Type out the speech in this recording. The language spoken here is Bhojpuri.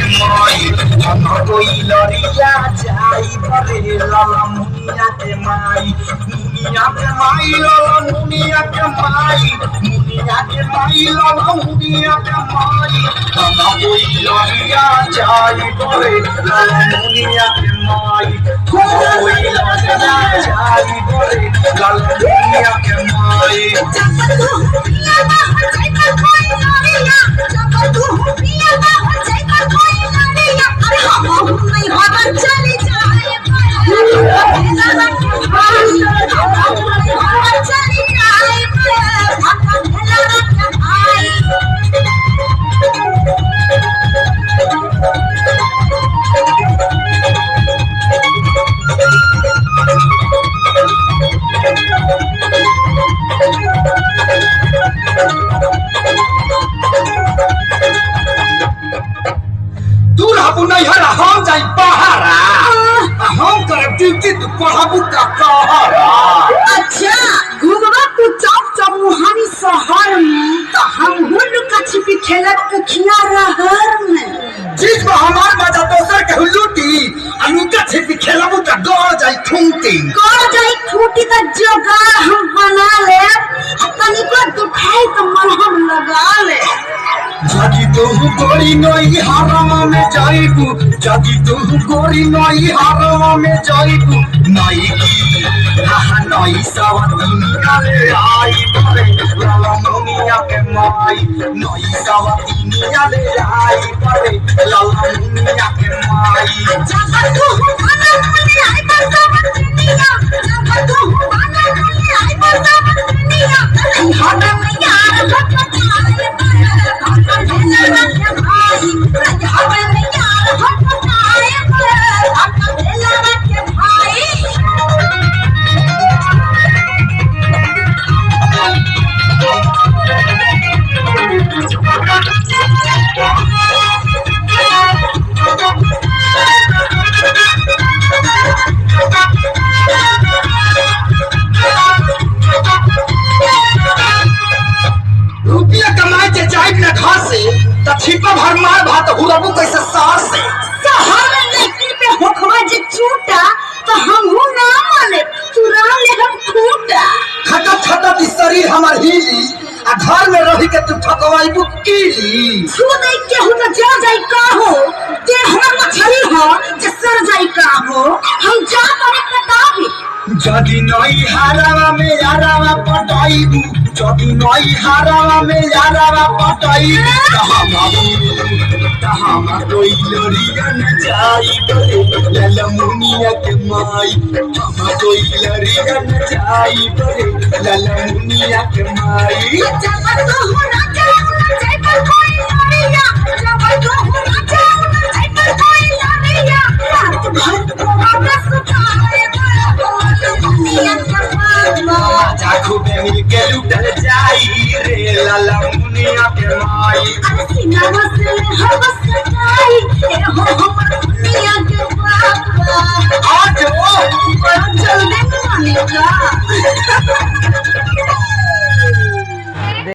के माई हम कोई लड़िया जाई भरे लाला मुनिया के माई लाला मुनिया के माई लाला मुनिया के माई हम कोई लड़िया जाई भरे लाला मुनिया के माई कोई लड़िया जाई भरे लाला मुनिया के माई हम जाई पहाड़ा हम कर ड्यूटी तो पढ़ाबू का कहरा। अच्छा घूमवा तू चौक चमुहानी शहर में तो हम हुन का छिपी खेलत के खिया रहर में जिस में हमार मजा दोसर के लूटी अनुका छिपी खेलबू का गड़ जाई खूंटी का जोगाड़ हम बना ले तनिको दुखाई तो मरहम लगा ले। जगी तू गोरी नई हरामा में जाइबू जगी तू गोरी नई हरामा में जाइबू नई की नई सवती निकाले आई भरे लाला मुनिया के माई नई सवती निकाले आई भरे लाला मुनिया के माई जब तू खाना मुझे आई बरसात दुनिया जब तू खाना मुझे आई बरसात दुनिया हटा में यार रुपया कमाए के जाइब ना घर से त छिपा भर मार भात हुरबू कैसे सार से शहर में लेकिन पे होखवा जे छूटा तो हम हूं ना माने चुरा ले हम खूटा खटा दी शरीर हमार हिली आ घर में रही के तू ठकवाई बुकीली छू नहीं के हो तो जा जाई का हो ते हमर मछली हो जे सर जाई का हो हम जा पर कटाबी जदी नई हारावा में यारावा पटाईबू जदी नई हारावा में यारावा पटाईबू कहां कोई लड़िया न जाई बरे लाला मुनिया के माई हम कोई लड़िया न जाई बरे लाला मुनिया के माई जब तो हो ना जाई पर कोई लड़िया जब तो हो ना जाई पर कोई लड़िया रात भर को वापस उठाए जाखू में मिल के लुटल जाई रे लाला मुनिया के माई सीना से हम